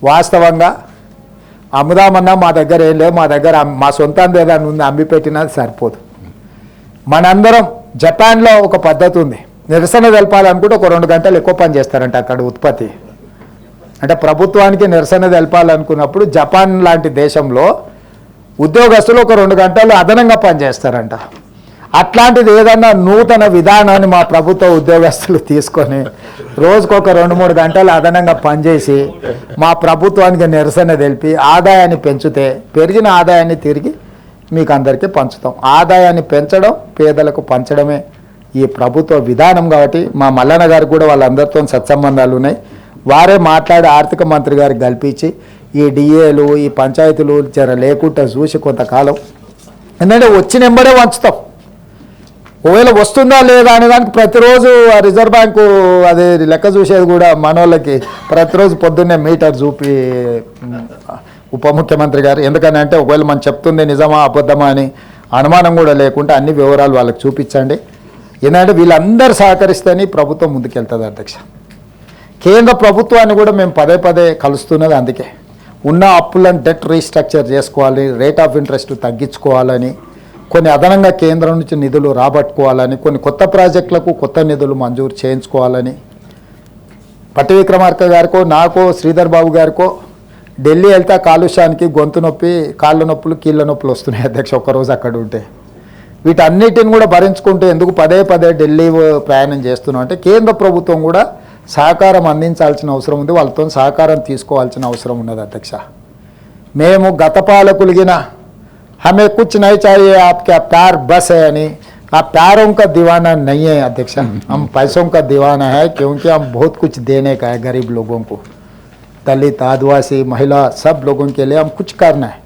వాస్తవంగా అమ్ముదామన్నా మా దగ్గర ఏం లేవు, మా దగ్గర మా సొంతం ఏదైనా ఉంది అమ్మి పెట్టినా సరిపోదు. మనందరం జపాన్లో ఒక పద్ధతి ఉంది, నిరసన తెలపాలనుకుంటే ఒక 2 గంటలు ఎక్కువ పని చేస్తారంట అక్కడ ఉత్పత్తి. అంటే ప్రభుత్వానికి నిరసన తెలపాలనుకున్నప్పుడు జపాన్ లాంటి దేశంలో ఉద్యోగస్తులు ఒక 2 గంటలు అదనంగా పనిచేస్తారంట. అట్లాంటిది ఏదన్నా నూతన విధానాన్ని మా ప్రభుత్వ ఉద్యోగస్తులు తీసుకొని రోజుకొక 2-3 గంటలు అదనంగా పనిచేసి మా ప్రభుత్వానికి నిరసన తెలిపి ఆదాయాన్ని పెంచితే పెరిగిన ఆదాయాన్ని తిరిగి మీకు అందరికీ పంచుతాం. ఆదాయాన్ని పెంచడం, పేదలకు పంచడమే ఈ ప్రభుత్వ విధానం. కాబట్టి మా మల్లన్న గారికి కూడా వాళ్ళందరితో సత్సంబంధాలు ఉన్నాయి. వారే మాట్లాడి ఆర్థిక మంత్రి గారికి కల్పించి ఈ డిఏలు ఈ పంచాయతీలు జర లేకుండా చూసి కొంతకాలం, ఎందుకంటే వచ్చిన ఎంబడే వంచుతాం. ఒకవేళ వస్తుందా లేదా అనే దానికి ప్రతిరోజు రిజర్వ్ బ్యాంకు అది లెక్క చూసేది కూడా మనోళ్ళకి ప్రతిరోజు పొద్దున్నే మీటర్ చూపి ఉప ముఖ్యమంత్రి గారు, ఎందుకని అంటే ఒకవేళ మనం చెప్తుంది నిజమా అబద్ధమా అని అనుమానం కూడా లేకుండా అన్ని వివరాలు వాళ్ళకి చూపించండి. ఎందుకంటే వీళ్ళందరూ సహకరిస్తేనే ప్రభుత్వం ముందుకెళ్తుంది అధ్యక్ష. కేంద్ర ప్రభుత్వాన్ని కూడా మేము పదే కలుస్తున్నది అందుకే. ఉన్న అప్పులను డెట్ రీస్ట్రక్చర్ చేసుకోవాలి, రేట్ ఆఫ్ ఇంట్రెస్ట్ తగ్గించుకోవాలని, కొన్ని అదనంగా కేంద్రం నుంచి నిధులు రాబట్టుకోవాలని, కొన్ని కొత్త ప్రాజెక్టులకు కొత్త నిధులు మంజూరు చేయించుకోవాలని. పట్టి విక్రమార్క గారికో నాకో శ్రీధర్ బాబు గారికో ఢిల్లీ వెళ్తే కాలుష్యానికి గొంతు నొప్పి, కాళ్ళ నొప్పులు, కీళ్ళ నొప్పులు వస్తున్నాయి అధ్యక్ష ఒక్కరోజు అక్కడ ఉంటే. వీటన్నిటిని కూడా భరించుకుంటూ ఎందుకు పదే ఢిల్లీ ప్రయాణం చేస్తున్నాం అంటే కేంద్ర ప్రభుత్వం కూడా సహకారం అందించాల్సిన అవసరం ఉంది, వాళ్ళతో సహకారం తీసుకోవాల్సిన అవసరం ఉన్నది అధ్యక్ష. మేము గత పాలకులిగిన हमें कुछ नहीं चाहिए आपका प्यार बस है यानी आप प्यारों का दीवाना नहीं है अध्यक्ष, हम पैसों का दीवाना है क्योंकि हम बहुत कुछ देने का है गरीब लोगों को, दलित आदिवासी महिला सब लोगों के लिए हम कुछ करना है,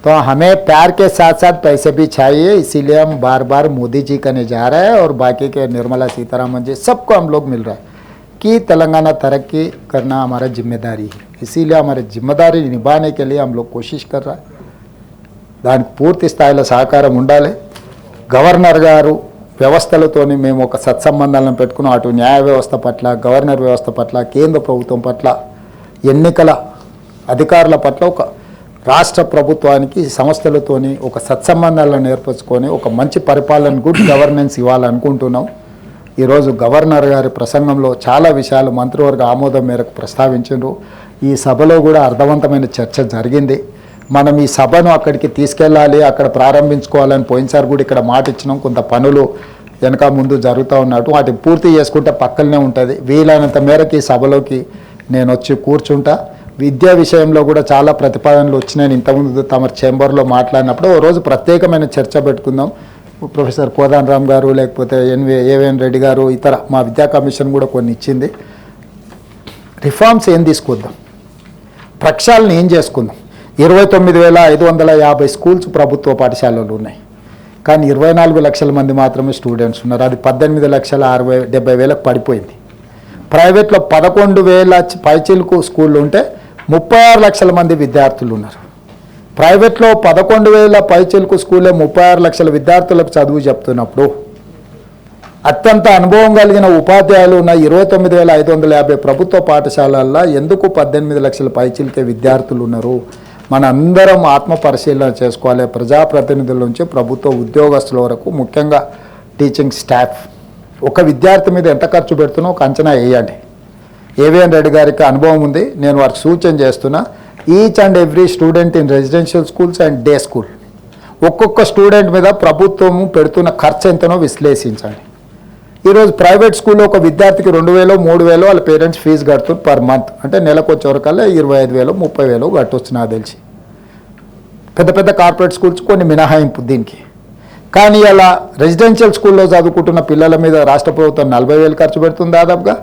तो हमें प्यार के साथ साथ पैसे भी चाहिए. इसीलिए हम बार मोदी जी करने जा रहे हैं और बाकी के निर्मला सीतारामन जी सबको हम लोग मिल रहा है कि तेलंगाना तरक्की करना हमारा जिम्मेदारी है. इसीलिए हमारी जिम्मेदारी निभाने के लिए हम लोग कोशिश कर रहा है. దానికి పూర్తి స్థాయిలో సహకారం ఉండాలి. గవర్నర్ గారు వ్యవస్థలతోని మేము ఒక సత్సంబంధాలను పెట్టుకున్నాం. అటు న్యాయ వ్యవస్థ పట్ల, గవర్నర్ వ్యవస్థ పట్ల, కేంద్ర ప్రభుత్వం పట్ల, ఎన్నికల అధికారుల పట్ల, ఒక రాష్ట్ర ప్రభుత్వానికి సంస్థలతోని ఒక సత్సంబంధాలను ఏర్పరచుకొని ఒక మంచి పరిపాలన, గుడ్ గవర్నెన్స్ ఇవ్వాలనుకుంటున్నాం. ఈరోజు గవర్నర్ గారి ప్రసంగంలో చాలా విషయాలు మంత్రివర్గ ఆమోదం మేరకు ప్రస్తావించారు. ఈ సభలో కూడా అర్థవంతమైన చర్చ జరిగింది. మనం ఈ సభను అక్కడికి తీసుకెళ్ళాలి, అక్కడ ప్రారంభించుకోవాలని పోయినసారి కూడా ఇక్కడ మాట ఇచ్చినాం. కొంత పనులు వెనక ముందు జరుగుతూ ఉన్నట్టు వాటిని పూర్తి చేసుకుంటే పక్కనే ఉంటుంది. వీలైనంత మేరకు ఈ సభలోకి నేను వచ్చి కూర్చుంటా. విద్యా విషయంలో కూడా చాలా ప్రతిపాదనలు వచ్చినాయి. ఇంతకుముందు తమ చేంబర్లో మాట్లాడినప్పుడు ఓ రోజు ప్రత్యేకమైన చర్చ పెట్టుకుందాం. ప్రొఫెసర్ కోదాన్ రామ్ గారు, లేకపోతే ఏవిఎన్ రెడ్డి గారు, ఇతర మా విద్యా కమిషన్ కూడా కొన్ని ఇచ్చింది. రిఫార్మ్స్ ఏం తీసుకొద్దాం, ప్రక్షాళన ఏం చేసుకుందాం. 29,550 స్కూల్స్ ప్రభుత్వ పాఠశాలలు ఉన్నాయి, కానీ 24 లక్షల మంది మాత్రమే స్టూడెంట్స్ ఉన్నారు. అది 18,70,000 పడిపోయింది. ప్రైవేట్లో 11,000 పైచిలకు స్కూళ్ళు ఉంటే 36 లక్షల మంది విద్యార్థులు ఉన్నారు. ప్రైవేట్లో 11,000 పైచిలకు స్కూల్లో 36 లక్షల విద్యార్థులకు చదువు చెప్తున్నప్పుడు అత్యంత అనుభవం కలిగిన ఉపాధ్యాయులు ఉన్న 29,550 ప్రభుత్వ పాఠశాలల్లో ఎందుకు 18 లక్షల పైచిలకే విద్యార్థులు ఉన్నారు? మన అందరం ఆత్మ పరిశీలన చేసుకోవాలి. ప్రజాప్రతినిధుల నుంచి ప్రభుత్వ ఉద్యోగస్తుల వరకు, ముఖ్యంగా టీచింగ్ స్టాఫ్, ఒక విద్యార్థి మీద ఎంత ఖర్చు పెడుతున్నా ఒక అంచనా వేయండి. ఏవిఎన్ రెడ్డి గారికి అనుభవం ఉంది, నేను వారికి సూచన చేస్తున్నా. Each and every student in residential schools and day school, ఒక్కొక్క స్టూడెంట్ మీద ప్రభుత్వము పెడుతున్న ఖర్చు ఎంతనో విశ్లేషించండి. ఈరోజు ప్రైవేట్ స్కూల్లో ఒక విద్యార్థికి 2,000, 3,000 వాళ్ళ పేరెంట్స్ ఫీజు కడుతుంది పర్ మంత్. అంటే నెలకు వచ్చేవరకల్లా 25,000, 30,000 కట్టొచ్చు నాకు తెలిసి. పెద్ద కార్పొరేట్ స్కూల్స్ కొన్ని మినహాయింపు దీనికి. కానీ అలా రెసిడెన్షియల్ స్కూల్లో చదువుకుంటున్న పిల్లల మీద రాష్ట్ర ప్రభుత్వం 40,000 ఖర్చు పెడుతుంది దాదాపుగా.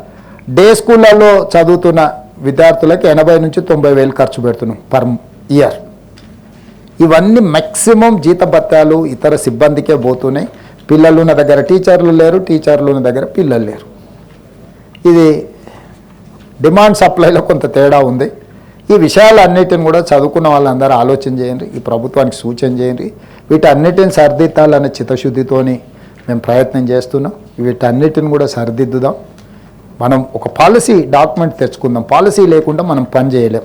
డే స్కూళ్ళల్లో చదువుతున్న విద్యార్థులకి 80,000 నుంచి 90,000 ఖర్చు పెడుతున్నాం పర్ ఇయర్. ఇవన్నీ మ్యాక్సిమం జీతభత్యాలు ఇతర సిబ్బందికే పోతున్నాయి. పిల్లలు ఉన్న దగ్గర టీచర్లు లేరు, టీచర్లు ఉన్న దగ్గర పిల్లలు లేరు. ఇది డిమాండ్ సప్లైలో కొంత తేడా ఉంది. ఈ విషయాలన్నిటిని కూడా చదువుకున్న వాళ్ళందరూ ఆలోచన చేయండి, ఈ ప్రభుత్వానికి సూచన చేయండి. వీటన్నిటిని సరిదిద్దాలనే చిత్తశుద్ధితోని మేము ప్రయత్నం చేస్తున్నాం. వీటన్నిటిని కూడా సరిదిద్దుదాం. మనం ఒక పాలసీ డాక్యుమెంట్ తెచ్చుకుందాం. పాలసీ లేకుండా మనం పని చేయలేం.